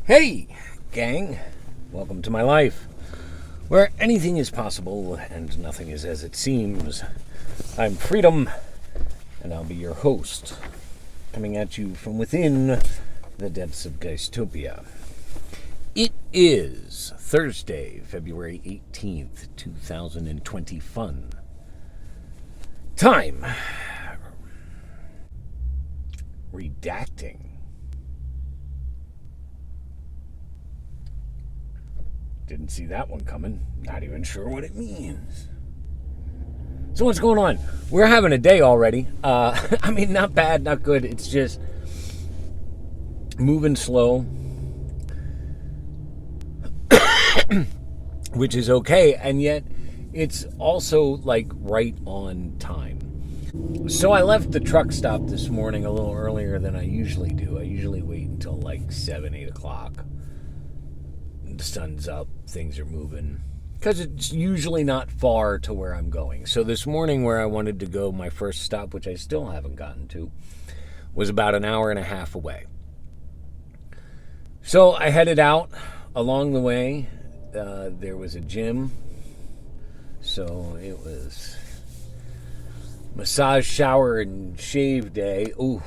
Hey, gang. Welcome to my life, where anything is possible and nothing is as it seems. I'm Freedom, and I'll be your host, coming at you from within the depths of Geistopia. It is Thursday, February 18th, 2020 fun. Time. Redacting. Didn't see that one coming. Not even sure what it means. So what's going on? We're having a day already. I mean, not bad, not good. It's just moving slow, which is okay, and yet it's also like right on time. So I left the truck stop this morning a little earlier than I usually do. I usually wait until like 7, 8 o'clock. The sun's up, things are moving, because it's usually not far to where I'm going. So this morning, where I wanted to go, my first stop, which I still haven't gotten to, was about an hour and a half away. So I headed out. Along the way, there was a gym, so it was massage, shower, and shave day. Oh.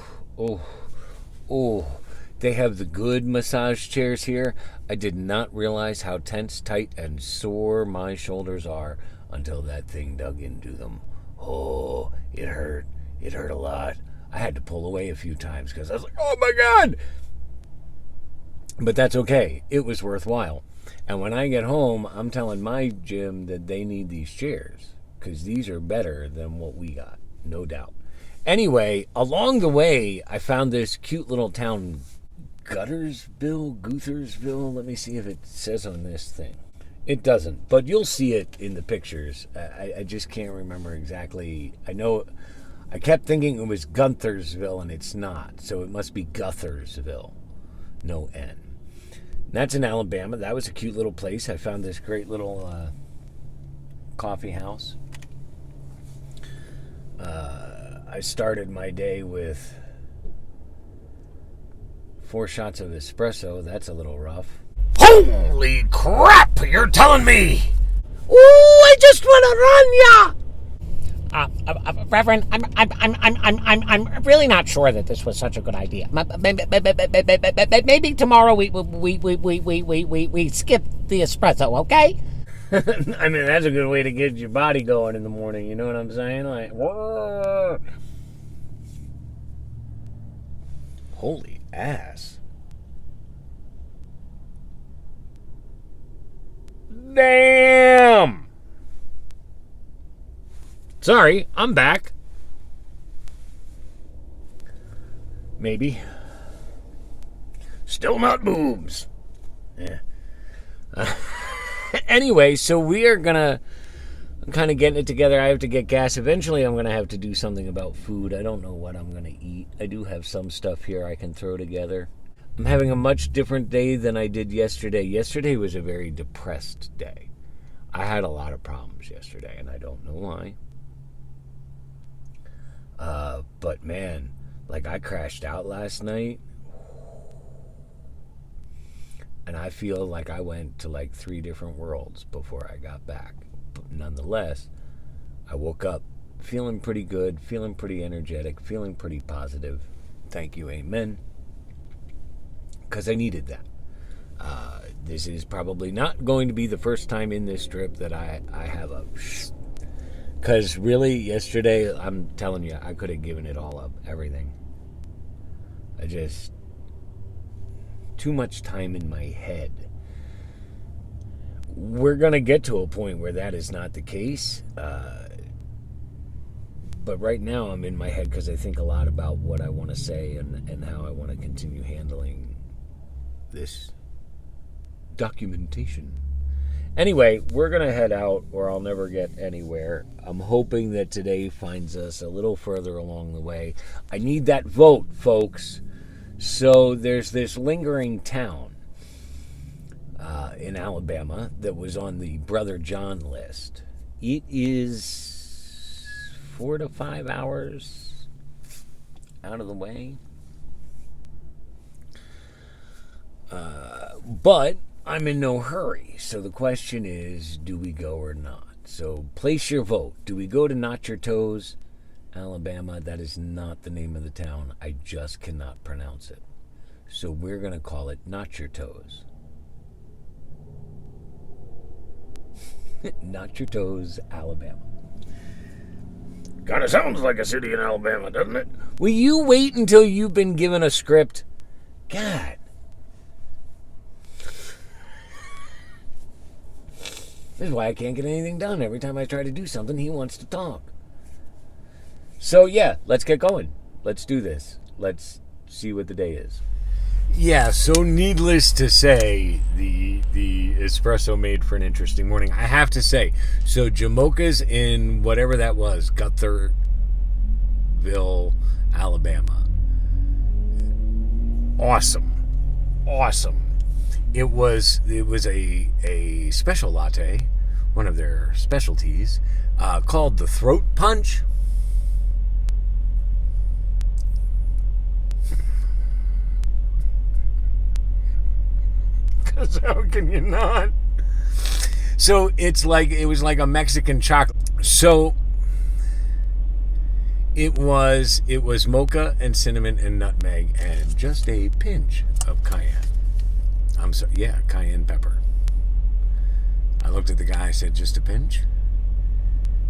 They have the good massage chairs here. I did not realize how tense, tight, and sore my shoulders are until that thing dug into them. Oh, it hurt. It hurt a lot. I had to pull away a few times because I was like, oh my God! But that's okay. It was worthwhile. And when I get home, I'm telling my gym that they need these chairs because these are better than what we got, no doubt. Anyway, along the way, I found this cute little town, Guthersville. Let me see if it says on this thing. It doesn't, but you'll see it in the pictures. I just can't remember exactly. I know I kept thinking it was Guthersville, and it's not. So it must be Guthersville. No N. And that's in Alabama. That was a cute little place. I found this great little coffee house. I started my day with 4 shots of espresso. That's a little rough. Holy crap! You're telling me! Ooh, I just want to run ya! Reverend, I'm really not sure that this was such a good idea. Maybe tomorrow we skip the espresso, okay? I mean, that's a good way to get your body going in the morning. You know what I'm saying? Like, whoa! Holy ass. Damn! Sorry, I'm back. Maybe. Still not boobs. Yeah. Anyway, so we are gonna... I'm kind of getting it together. I have to get gas. Eventually, I'm going to have to do something about food. I don't know what I'm going to eat. I do have some stuff here I can throw together. I'm having a much different day than I did yesterday. Yesterday was a very depressed day. I had a lot of problems yesterday, and I don't know why. But man, like I crashed out last night. And I feel like I went to like 3 different worlds before I got back. But nonetheless, I woke up feeling pretty good, feeling pretty energetic, feeling pretty positive. Thank you, amen. Because I needed that. This is probably not going to be the first time in this trip that I have a... Because really, yesterday, I'm telling you, I could have given it all up, everything. I just... Too much time in my head. We're going to get to a point where that is not the case. But right now I'm in my head because I think a lot about what I want to say and how I want to continue handling this documentation. Anyway, we're going to head out or I'll never get anywhere. I'm hoping that today finds us a little further along the way. I need that vote, folks. So there's this lingering town in Alabama that was on the Brother John list. It is 4 to 5 hours out of the way. But I'm in no hurry. So the question is, do we go or not? So place your vote. Do we go to Not Your Toes, Alabama? That is not the name of the town. I just cannot pronounce it. So we're going to call it Not Your Toes. Not Your Toes, Alabama. Kind of sounds like a city in Alabama, doesn't it? Will you wait until you've been given a script? God. This is why I can't get anything done. Every time I try to do something, he wants to talk. So, yeah, let's get going. Let's do this. Let's see what the day is. Yeah, so needless to say, the espresso made for an interesting morning. I have to say, so Jamocha's in whatever that was, Gutherville, Alabama. Awesome. It was a special latte, one of their specialties, called the Throat Punch. Because how can you not? So it was like a Mexican chocolate. So it was mocha and cinnamon and nutmeg and just a pinch of cayenne. I'm sorry, yeah, cayenne pepper. I looked at the guy, I said, just a pinch?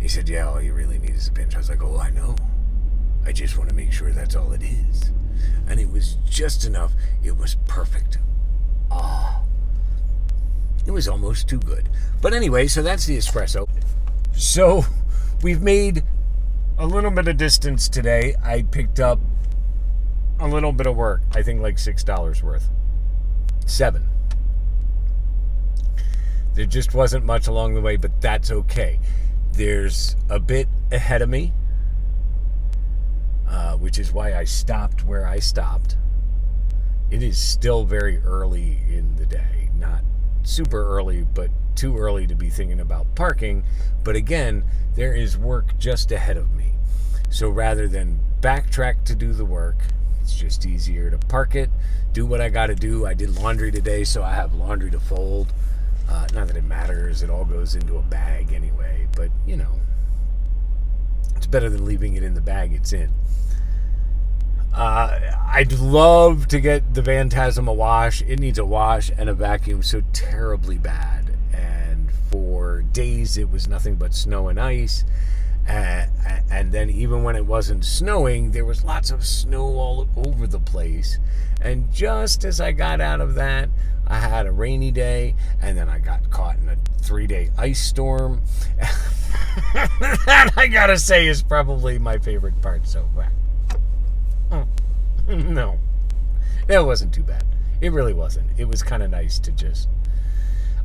He said, yeah, all you really need is a pinch. I was like, oh, I know. I just want to make sure that's all it is. And it was just enough. It was perfect. Ah. It was almost too good. But anyway, so that's the espresso. So we've made a little bit of distance today. I picked up a little bit of work. I think like $6 worth. 7. There just wasn't much along the way, but that's okay. There's a bit ahead of me, which is why I stopped where I stopped. It is still very early in the day. Not super early, but too early to be thinking about parking. But again, there is work just ahead of me. So rather than backtrack to do the work, it's just easier to park it, do what I got to do. I did laundry today, so I have laundry to fold. Not that it matters. It all goes into a bag anyway. But, you know, it's better than leaving it in the bag it's in. I'd love to get the Phantasm a wash. It needs a wash and a vacuum so terribly bad. And for days, it was nothing but snow and ice. And then even when it wasn't snowing, there was lots of snow all over the place. And just as I got out of that, I had a rainy day, and then I got caught in a 3-day ice storm. That, I gotta say, is probably my favorite part so far. No, it wasn't too bad. It really wasn't. It was kind of nice to just...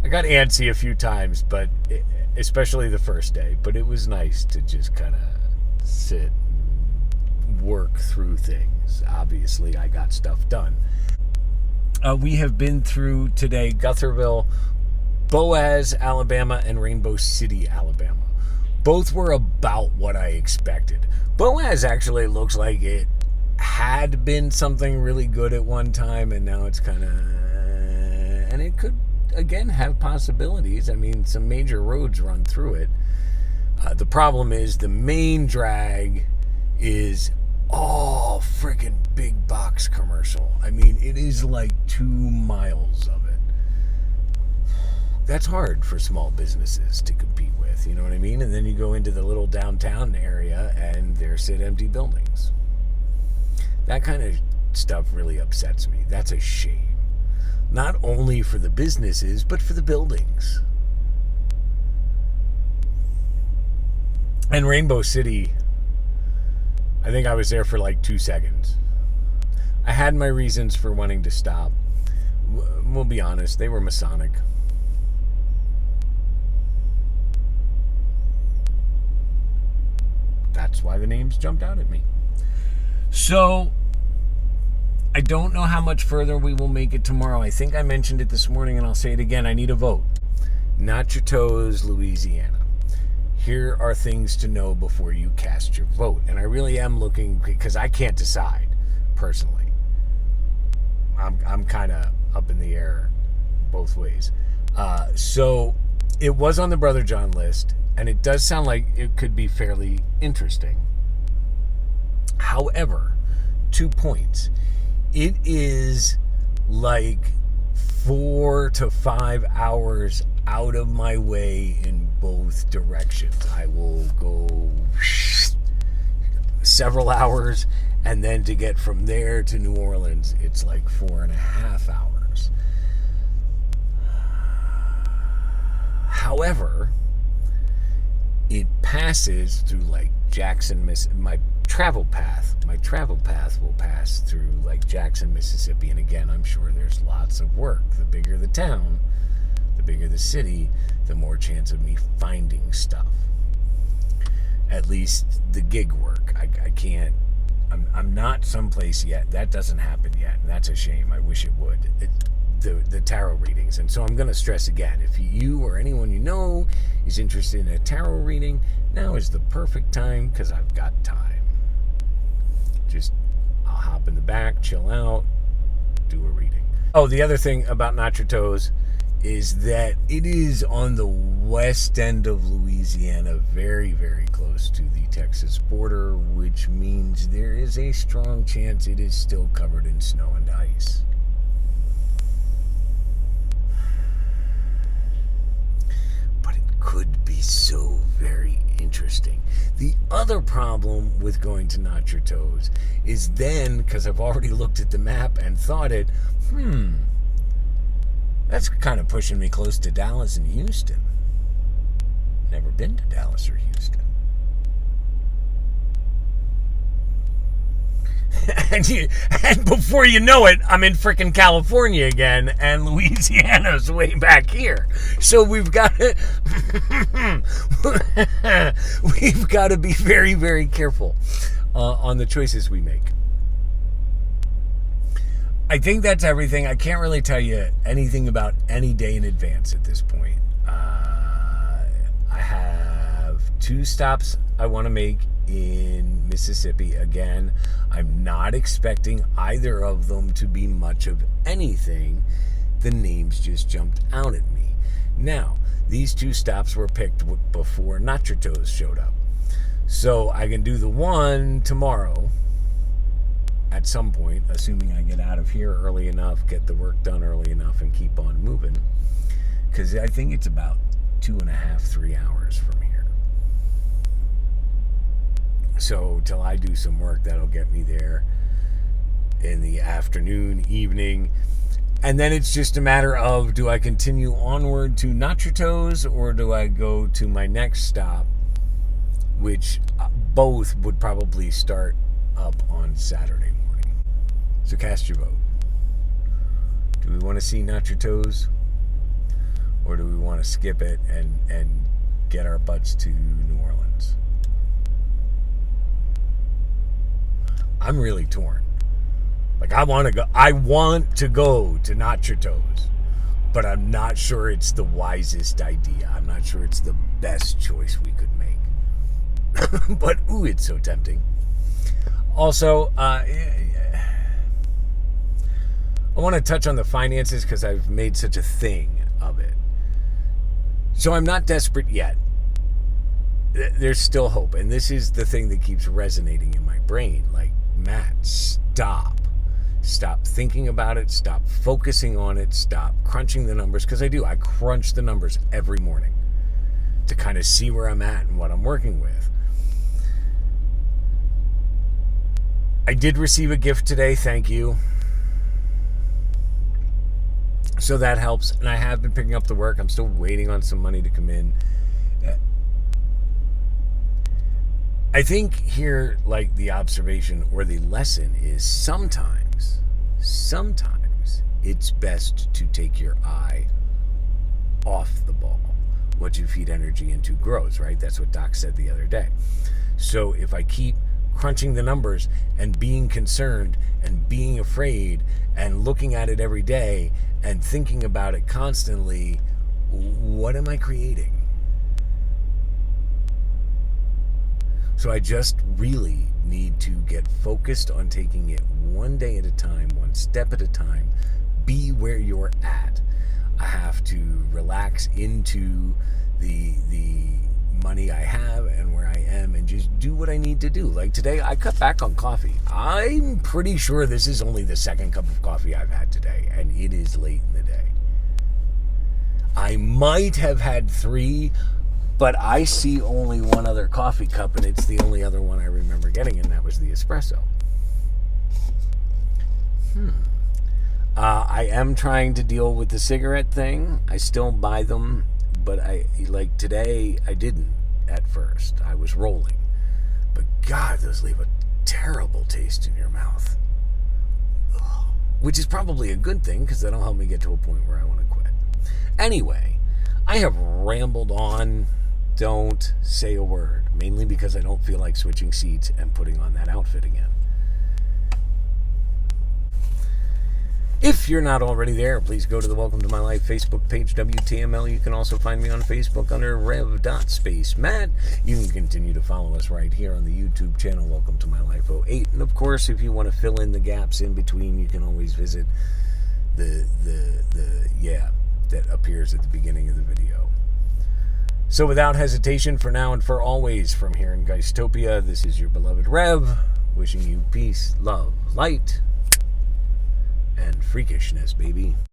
I got antsy a few times, but especially the first day. But it was nice to just kind of sit and work through things. Obviously, I got stuff done. We have been through today Gutherville, Boaz, Alabama, and Rainbow City, Alabama. Both were about what I expected. Boaz actually looks like it had been something really good at one time, and now it's kind of... And it could, again, have possibilities. I mean, some major roads run through it. The problem is the main drag is all freaking big box commercial. I mean, it is like 2 miles of it. That's hard for small businesses to compete with, you know what I mean? And then you go into the little downtown area and there sit empty buildings. That kind of stuff really upsets me. That's a shame. Not only for the businesses, but for the buildings. And Rainbow City, I think I was there for like 2 seconds. I had my reasons for wanting to stop. We'll be honest, they were Masonic. That's why the names jumped out at me. So, I don't know how much further we will make it tomorrow. I think I mentioned it this morning, and I'll say it again. I need a vote. Not Your Toes, Louisiana. Here are things to know before you cast your vote. And I really am looking, because I can't decide, personally. I'm kind of up in the air both ways. So it was on the Brother John list, and it does sound like it could be fairly interesting. However, 2 points. It is like 4 to 5 hours out of my way in both directions. I will go several hours, and then to get from there to New Orleans, it's like 4.5 hours. However, it passes through like Jackson, my travel path will pass through like Jackson, Mississippi. And again, I'm sure there's lots of work. The bigger the town, the bigger the city, the more chance of me finding stuff. At least the gig work. I can't, I'm not someplace yet. That doesn't happen yet. And that's a shame. I wish it would. The tarot readings. And so I'm going to stress again, if you or anyone you know is interested in a tarot reading, now is the perfect time, because I've got time. Just, I'll hop in the back, chill out, do a reading. Oh, the other thing about Not Your Toes is that it is on the west end of Louisiana, very, very close to the Texas border, which means there is a strong chance it is still covered in snow and ice. But it could be so very interesting. The other problem with going to Not Your Toes is then, because I've already looked at the map and thought it, that's kind of pushing me close to Dallas and Houston. Never been to Dallas or Houston. And before you know it, I'm in frickin' California again, and Louisiana's way back here. So we've got to be very, very careful on the choices we make. I think that's everything. I can't really tell you anything about any day in advance at this point. I have 2 stops I want to make in Mississippi. Again, I'm not expecting either of them to be much of anything. The names just jumped out at me. Now, these 2 stops were picked before Not Your Toes showed up. So I can do the one tomorrow at some point, assuming I get out of here early enough, get the work done early enough, and keep on moving. Because I think it's about 2.5, 3 hours from here. So till I do some work, that'll get me there in the afternoon, evening. And then it's just a matter of, do I continue onward to Not Your Toes, or do I go to my next stop, which both would probably start up on Saturday morning. So cast your vote. Do we want to see Not Your Toes, or do we want to skip it and get our butts to New Orleans? I'm really torn. Like, I want to go to Not Your Toes, but I'm not sure it's the wisest idea. I'm not sure it's the best choice we could make. But ooh, it's so tempting. Also, I want to touch on the finances because I've made such a thing of it. So I'm not desperate yet. There's still hope. And this is the thing that keeps resonating in my brain. Like, Matt, stop. Stop thinking about it. Stop focusing on it. Stop crunching the numbers. Because I do. I crunch the numbers every morning to kind of see where I'm at and what I'm working with. I did receive a gift today. Thank you. So that helps. And I have been picking up the work. I'm still waiting on some money to come in. I think here, like, the observation or the lesson is sometimes it's best to take your eye off the ball. What you feed energy into grows, right? That's what Doc said the other day. So if I keep crunching the numbers and being concerned and being afraid and looking at it every day and thinking about it constantly, what am I creating? So I just really need to get focused on taking it one day at a time, one step at a time. Be where you're at. I myself to relax into the money I have and where I am and just do what I need to do. Like today, I cut back on coffee. I'm pretty sure this is only the second cup of coffee I've had today, and it is late in the day. I might have had 3, but I see only one other coffee cup, and it's the only other one I remember getting, and that was the espresso. I am trying to deal with the cigarette thing. I still buy them, but like today, I didn't at first. I was rolling. But God, those leave a terrible taste in your mouth. Ugh. Which is probably a good thing, because that'll help me get to a point where I want to quit. Anyway, I have rambled on. Don't say a word. Mainly because I don't feel like switching seats and putting on that outfit again. If you're not already there, please go to the Welcome to My Life Facebook page, WTML. You can also find me on Facebook under rev.spacemat. You can continue to follow us right here on the YouTube channel, Welcome to My Life 08. And of course, if you want to fill in the gaps in between, you can always visit the that appears at the beginning of the video. So without hesitation, for now and for always, from here in Geistopia, this is your beloved Rev, wishing you peace, love, light, and freakishness, baby.